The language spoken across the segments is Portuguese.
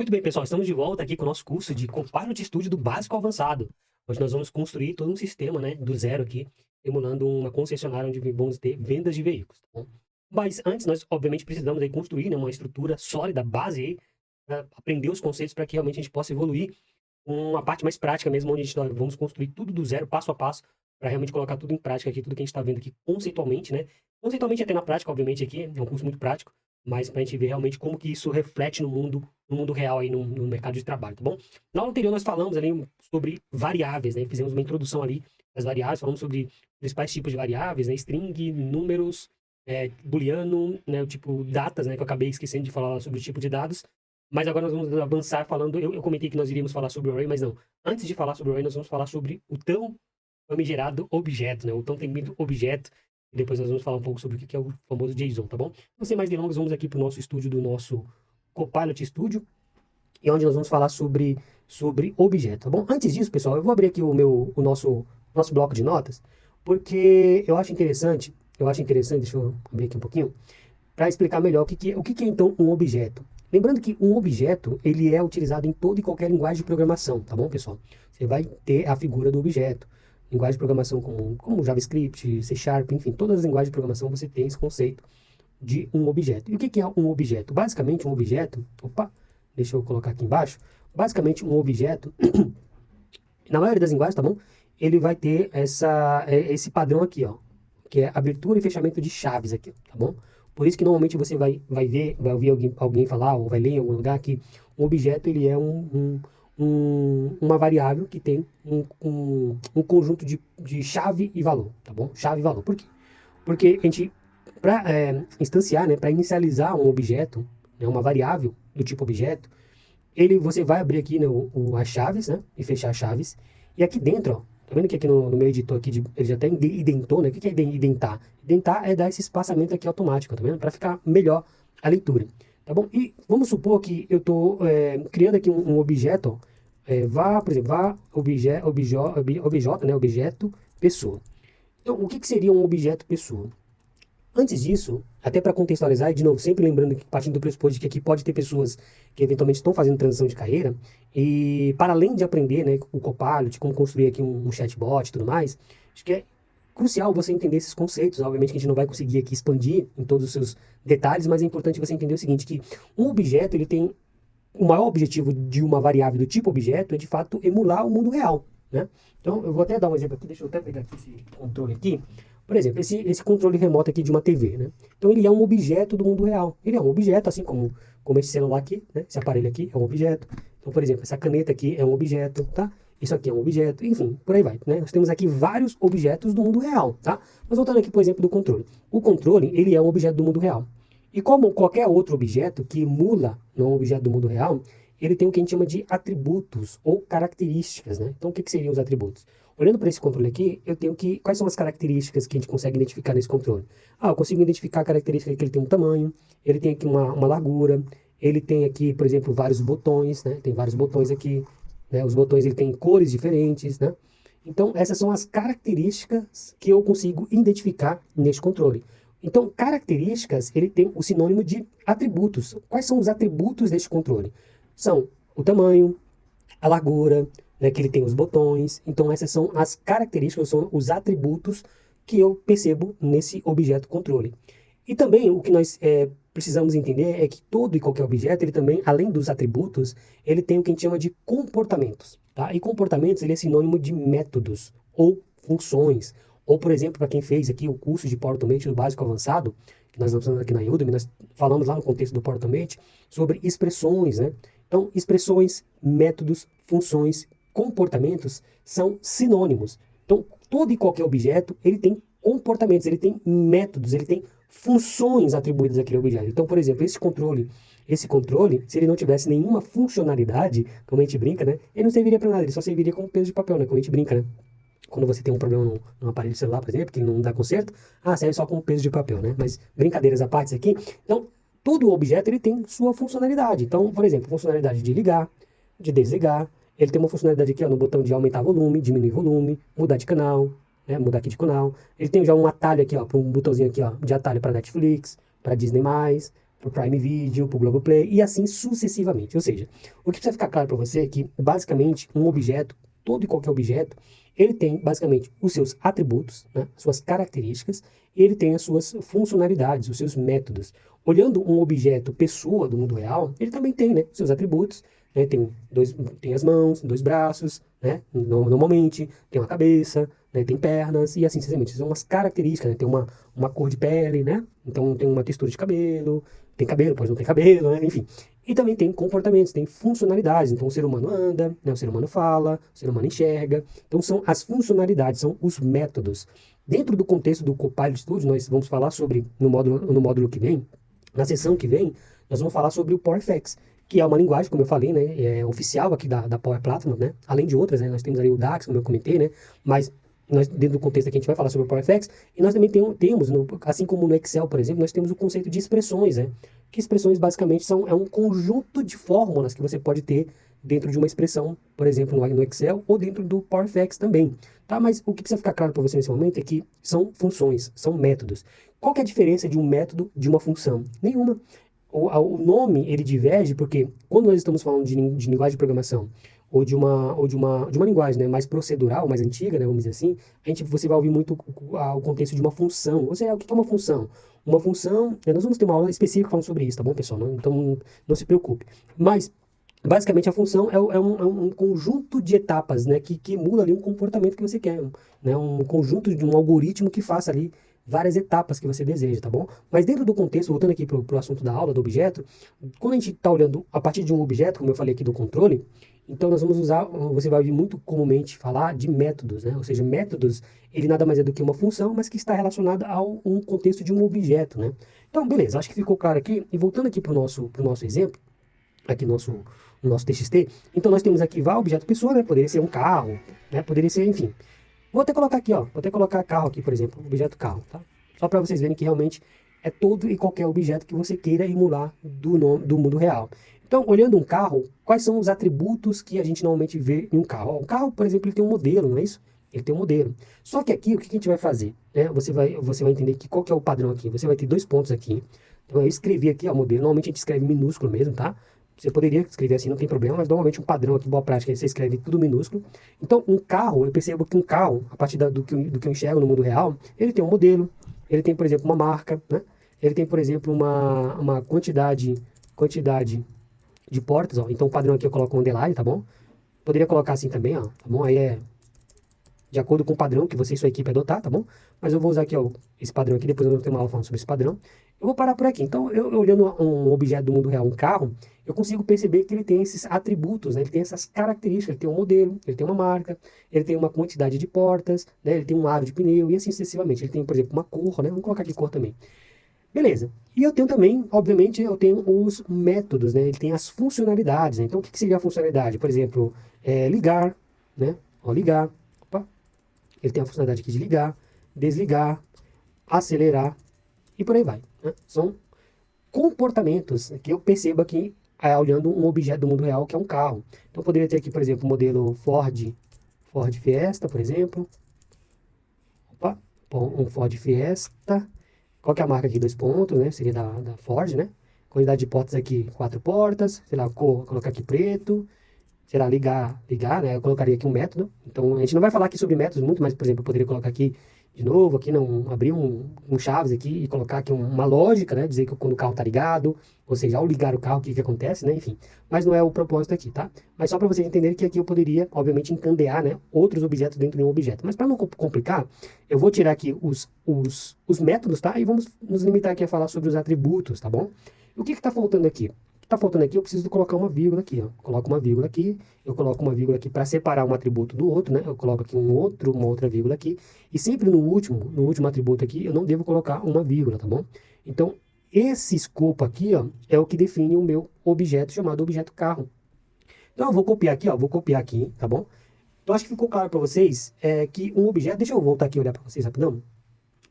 Muito bem, pessoal, estamos de volta aqui com o nosso curso de Copilot Studio do básico ao avançado. Hoje nós vamos construir todo um sistema, né, do zero aqui, emulando uma concessionária onde vamos ter vendas de veículos, tá bom? Mas antes, nós obviamente precisamos aí construir, né, uma estrutura sólida, base aí, para aprender os conceitos para que realmente a gente possa evoluir com uma parte mais prática mesmo, onde vamos construir tudo do zero, passo a passo, para realmente colocar tudo em prática aqui, tudo que a gente está vendo aqui conceitualmente, né? Conceitualmente até na prática, obviamente, aqui é um curso muito prático, mas para a gente ver realmente como que isso reflete no mundo real aí, no mercado de trabalho, tá bom? Na aula anterior nós falamos ali sobre variáveis, né? Fizemos uma introdução ali das variáveis, falamos sobre principais tipos de variáveis, né? String, números, booleano, né? O tipo datas, né? Que eu acabei esquecendo de falar sobre o tipo de dados. Mas agora nós vamos avançar falando, eu comentei que nós iríamos falar sobre o array, mas não. Antes de falar sobre o array, nós vamos falar sobre o tão famigerado objeto, né? O tão temido objeto. E depois nós vamos falar um pouco sobre o que é o famoso JSON, tá bom? Então, sem mais delongas, vamos aqui para o nosso estúdio do nosso Copilot Studio, e onde nós vamos falar sobre objeto, tá bom? Antes disso, pessoal, eu vou abrir aqui o nosso bloco de notas, porque eu acho interessante, deixa eu abrir aqui um pouquinho, para explicar melhor o que é então um objeto. Lembrando que um objeto, ele é utilizado em toda e qualquer linguagem de programação, tá bom, pessoal? Você vai ter a figura do objeto. Linguagem de programação como JavaScript, C Sharp, enfim, todas as linguagens de programação você tem esse conceito de um objeto. E o que é um objeto? Basicamente, um objeto, deixa eu colocar aqui embaixo. Basicamente, um objeto, na maioria das linguagens, tá bom? Ele vai ter esse padrão aqui, ó, que é abertura e fechamento de chaves aqui, tá bom? Por isso que normalmente você vai ouvir alguém falar, ou vai ler em algum lugar que um objeto, ele é uma variável que tem um conjunto de chave e valor, tá bom? Chave e valor. Por quê? Porque a gente, para instanciar, né, para inicializar um objeto, né, uma variável do tipo objeto, você vai abrir aqui, né, as chaves, né, e fechar as chaves. E aqui dentro, ó, tá vendo que aqui no meu editor aqui, ele já até identou, né? O que é identar? Identar é dar esse espaçamento aqui automático, tá vendo? Para ficar melhor a leitura, tá bom? E vamos supor que eu estou criando aqui um objeto, ó, por exemplo, né, objeto pessoa. Então, o que seria um objeto pessoa? Antes disso, até para contextualizar, e de novo, sempre lembrando que partindo do pressuposto de que aqui pode ter pessoas que eventualmente estão fazendo transição de carreira, e para além de aprender, né, o Copilot, como construir aqui um chatbot e tudo mais, acho que é crucial você entender esses conceitos. Obviamente que a gente não vai conseguir aqui expandir em todos os seus detalhes, mas é importante você entender o seguinte, que um objeto, ele tem o maior objetivo de uma variável do tipo objeto é, de fato, emular o mundo real, né? Então, eu vou até dar um exemplo aqui, deixa eu até pegar aqui esse controle aqui. Por exemplo, esse controle remoto aqui de uma TV, né? Então, ele é um objeto do mundo real. Ele é um objeto, assim como esse celular aqui, né? Esse aparelho aqui é um objeto. Então, por exemplo, essa caneta aqui é um objeto, tá? Isso aqui é um objeto, enfim, por aí vai, né? Nós temos aqui vários objetos do mundo real, tá? Mas voltando aqui, por exemplo, do controle. O controle, ele é um objeto do mundo real. E como qualquer outro objeto que emula um objeto do mundo real, ele tem o que a gente chama de atributos ou características, né? Então, o que seriam os atributos? Olhando para esse controle aqui, eu tenho que... Quais são as características que a gente consegue identificar nesse controle? Eu consigo identificar a característica que ele tem um tamanho, ele tem aqui uma largura, ele tem aqui, por exemplo, vários botões, né? Tem vários botões aqui, né? Os botões, ele tem cores diferentes, né? Então, essas são as características que eu consigo identificar neste controle. Então, características, ele tem o sinônimo de atributos. Quais são os atributos deste controle? São o tamanho, a largura, né, que ele tem os botões. Então, essas são as características, são os atributos que eu percebo nesse objeto controle. E também o que nós precisamos entender é que todo e qualquer objeto, ele também, além dos atributos, ele tem o que a gente chama de comportamentos. Tá? E comportamentos, ele é sinônimo de métodos ou funções. Ou, por exemplo, para quem fez aqui o curso de Power Automate do básico avançado, que nós lançamos aqui na Udemy, nós falamos lá no contexto do Power Automate sobre expressões, né? Então, expressões, métodos, funções, comportamentos são sinônimos. Então, todo e qualquer objeto, ele tem comportamentos, ele tem métodos, ele tem funções atribuídas àquele objeto. Então, por exemplo, esse controle, se ele não tivesse nenhuma funcionalidade, como a gente brinca, né? Ele não serviria para nada, ele só serviria como peso de papel, né? Como a gente brinca, né? Quando você tem um problema no aparelho celular, por exemplo, que não dá conserto, serve só como peso de papel, né? Mas brincadeiras à parte aqui. Então, todo objeto ele tem sua funcionalidade. Então, por exemplo, funcionalidade de ligar, de desligar. Ele tem uma funcionalidade aqui, ó, no botão de aumentar volume, diminuir volume, mudar de canal, né? Mudar aqui de canal. Ele tem já um atalho aqui, ó, para um botãozinho aqui, ó, de atalho para Netflix, para Disney+, pro Prime Video, pro Globoplay e assim sucessivamente. Ou seja, o que precisa ficar claro para você é que, basicamente, um objeto, todo e qualquer objeto, ele tem, basicamente, os seus atributos, né, suas características, e ele tem as suas funcionalidades, os seus métodos. Olhando um objeto pessoa do mundo real, ele também tem, né, seus atributos, né, tem as mãos, dois braços, né, normalmente, tem uma cabeça, né, tem pernas, e assim sucessivamente. São umas características, né, tem uma cor de pele, né, então tem uma textura de cabelo, tem cabelo, pode não ter cabelo, né, enfim. E também tem comportamentos, tem funcionalidades. Então, o ser humano anda, né, o ser humano fala, o ser humano enxerga. Então, são as funcionalidades, são os métodos. Dentro do contexto do Copilot Studio, nós vamos falar sobre, no módulo que vem, na sessão que vem, nós vamos falar sobre o PowerFX, que é uma linguagem, como eu falei, né, é oficial aqui da Power Platform, né, além de outras, né, nós temos ali o DAX, como eu comentei, né, mas nós, dentro do contexto aqui, a gente vai falar sobre o PowerFX, e nós também temos, assim como no Excel, por exemplo, nós temos o conceito de expressões, né, que expressões basicamente é um conjunto de fórmulas que você pode ter dentro de uma expressão, por exemplo, no Excel, ou dentro do PowerFX também, tá? Mas o que precisa ficar claro para você nesse momento é que são funções, são métodos. Qual que é a diferença de um método de uma função? Nenhuma. O nome, ele diverge porque quando nós estamos falando de linguagem de programação ou de uma linguagem, né, mais procedural, mais antiga, né, vamos dizer assim, você vai ouvir muito o contexto de uma função. Ou seja, o que é uma função? Uma função, nós vamos ter uma aula específica falando sobre isso, tá bom, pessoal? Então não se preocupe. Mas basicamente, a função é um conjunto de etapas, né, que emula ali um comportamento que você quer, né, um conjunto de um algoritmo que faça ali várias etapas que você deseja, tá bom? Mas dentro do contexto, voltando aqui para o assunto da aula, do objeto, quando a gente está olhando a partir de um objeto, como eu falei aqui do controle, então nós vamos usar, você vai ouvir muito comumente falar de métodos, né? Ou seja, métodos, ele nada mais é do que uma função, mas que está relacionada a um contexto de um objeto, né? Então, beleza, acho que ficou claro aqui. E voltando aqui para o nosso exemplo, aqui no nosso TXT. Então nós temos aqui objeto pessoa, né? Poderia ser um carro, né? Poderia ser, enfim. Vou até colocar aqui, ó. Vou até colocar carro aqui, por exemplo, objeto carro, tá? Só para vocês verem que realmente é todo e qualquer objeto que você queira emular do mundo real. Então, olhando um carro, quais são os atributos que a gente normalmente vê em um carro? Ó, um carro, por exemplo, ele tem um modelo, não é isso? Ele tem um modelo. Só que aqui, o que a gente vai fazer? Né? Você vai entender que qual que é o padrão aqui. Você vai ter dois pontos aqui. Então, eu escrevi aqui, ó, modelo. Normalmente a gente escreve minúsculo mesmo, tá? Você poderia escrever assim, não tem problema, mas normalmente um padrão aqui, boa prática, você escreve tudo minúsculo. Então, um carro, eu percebo que um carro, a partir do que eu enxergo no mundo real, ele tem um modelo, ele tem, por exemplo, uma marca, né? Ele tem, por exemplo, uma quantidade de portas, ó. Então, o padrão aqui eu coloco um underline, tá bom? Poderia colocar assim também, ó, tá bom? Aí é de acordo com o padrão que você e sua equipe adotar, tá bom? Mas eu vou usar aqui, ó, esse padrão aqui, depois eu vou ter uma aula falando sobre esse padrão. Eu vou parar por aqui. Então, eu olhando um objeto do mundo real, um carro, eu consigo perceber que ele tem esses atributos, né? Ele tem essas características, ele tem um modelo, ele tem uma marca, ele tem uma quantidade de portas, né? Ele tem um aro de pneu e assim sucessivamente. Ele tem, por exemplo, uma cor, né? Vamos colocar aqui cor também. Beleza. E eu tenho também, obviamente, eu tenho os métodos, né? Ele tem as funcionalidades, né? Então, o que seria a funcionalidade? Por exemplo, ligar, né? Ó, ligar. Opa. Ele tem a funcionalidade aqui de ligar, desligar, acelerar e por aí vai, né? São comportamentos que eu percebo aqui olhando um objeto do mundo real que é um carro. Então, eu poderia ter aqui, por exemplo, o modelo Ford Fiesta, por exemplo. Opa, um Ford Fiesta. Qual que é a marca aqui? Dois pontos, né? Seria da Ford, né? Quantidade de portas aqui, 4 portas. Sei lá, cor, colocar aqui preto. Sei lá, ligar, né? Eu colocaria aqui um método. Então, a gente não vai falar aqui sobre métodos muito, mas, por exemplo, eu poderia colocar aqui de novo, aqui não, abrir um chaves aqui e colocar aqui uma lógica, né? Dizer que quando o carro tá ligado, ou seja, ao ligar o carro, o que que acontece, né? Enfim, mas não é o propósito aqui, tá? Mas só para vocês entenderem que aqui eu poderia, obviamente, encandear, né? Outros objetos dentro de um objeto. Mas para não complicar, eu vou tirar aqui os métodos, tá? E vamos nos limitar aqui a falar sobre os atributos, tá bom? O que que tá faltando aqui? O que tá faltando aqui, eu preciso colocar uma vírgula aqui, ó. Coloco uma vírgula aqui, eu coloco uma vírgula aqui para separar um atributo do outro, né? Eu coloco aqui uma outra vírgula aqui. E sempre no último atributo aqui, eu não devo colocar uma vírgula, tá bom? Então, esse escopo aqui, ó, é o que define o meu objeto chamado objeto carro. Então, eu vou copiar aqui, ó, vou copiar aqui, tá bom? Então, acho que ficou claro para vocês que um objeto... Deixa eu voltar aqui e olhar para vocês rapidão.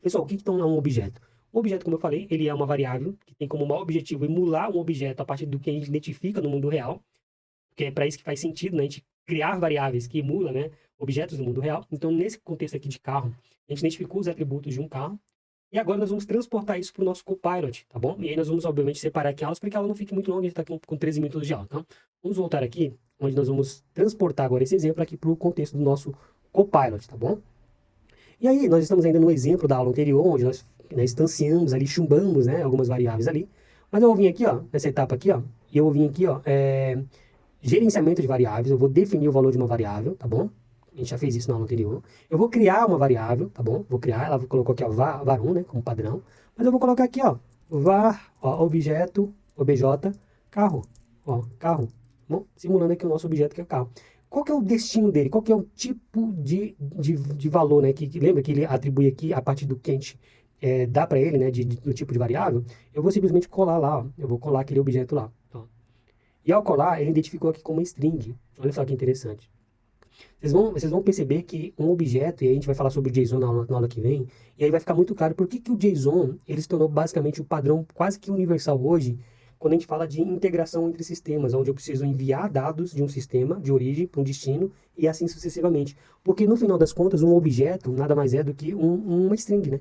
Pessoal, o que então é um objeto? Um objeto, como eu falei, ele é uma variável que tem como maior objetivo emular um objeto a partir do que a gente identifica no mundo real, que é para isso que faz sentido, né? A gente criar variáveis que emulam, né, objetos do mundo real. Então, nesse contexto aqui de carro, a gente identificou os atributos de um carro. E agora nós vamos transportar isso para o nosso Copilot, tá bom? E aí nós vamos, obviamente, separar aqui aulas para que ela não fique muito longa, a gente está com 13 minutos de aula, tá? Vamos voltar aqui, onde nós vamos transportar agora esse exemplo aqui para o contexto do nosso Copilot, tá bom? E aí, nós estamos ainda no exemplo da aula anterior, onde nós, né, instanciamos ali, chumbamos, né, algumas variáveis ali. Mas eu vou vir aqui, ó, nessa etapa aqui, ó, e eu vou vir aqui, ó, gerenciamento de variáveis, eu vou definir o valor de uma variável, tá bom? A gente já fez isso na aula anterior. Eu vou criar uma variável, tá bom? Vou criar, ela colocou aqui, ó, var1, né, como padrão. Mas eu vou colocar aqui, ó, var, ó, objeto, obj, carro, ó, carro, tá bom? Simulando aqui o nosso objeto que é carro. Qual que é o destino dele? Qual que é o tipo de valor, né? Que lembra que ele atribui aqui a partir do que a gente dá para ele, né? Do tipo de variável. Eu vou simplesmente colar lá, ó. Eu vou colar aquele objeto lá, ó. E ao colar, ele identificou aqui como string. Olha só que interessante. Vocês vão perceber que um objeto, e aí a gente vai falar sobre o JSON na aula que vem, e aí vai ficar muito claro por que o JSON ele se tornou basicamente o padrão quase que universal hoje, quando a gente fala de integração entre sistemas, onde eu preciso enviar dados de um sistema de origem para um destino e assim sucessivamente. Porque no final das contas, um objeto nada mais é do que uma string, né?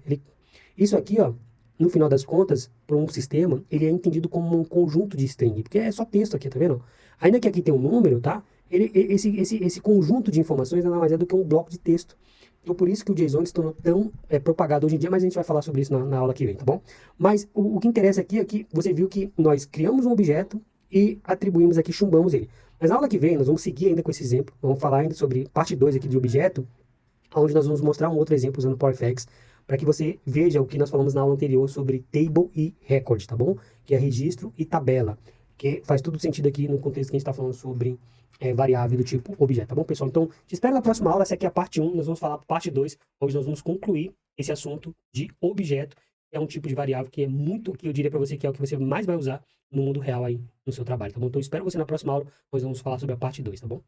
Isso aqui, ó, no final das contas, para um sistema, ele é entendido como um conjunto de string, porque é só texto aqui, tá vendo? Ainda que aqui tem um número, tá? Esse conjunto de informações nada mais é do que um bloco de texto. Então, por isso que o JSON se tornou tão propagado hoje em dia, mas a gente vai falar sobre isso na aula que vem, tá bom? Mas o que interessa aqui é que você viu que nós criamos um objeto e atribuímos aqui, chumbamos ele. Mas na aula que vem, nós vamos seguir ainda com esse exemplo, vamos falar ainda sobre parte 2 aqui de objeto, onde nós vamos mostrar um outro exemplo usando PowerFX, para que você veja o que nós falamos na aula anterior sobre table e record, tá bom? Que é registro e tabela, que faz todo sentido aqui no contexto que a gente está falando sobre variável do tipo objeto, tá bom, pessoal? Então, te espero na próxima aula. Essa aqui é a parte 1, nós vamos falar parte 2, onde nós vamos concluir esse assunto de objeto, que é um tipo de variável que é muito, que eu diria para você que é o que você mais vai usar no mundo real aí no seu trabalho, tá bom? Então, espero você na próxima aula, nós vamos falar sobre a parte 2, tá bom?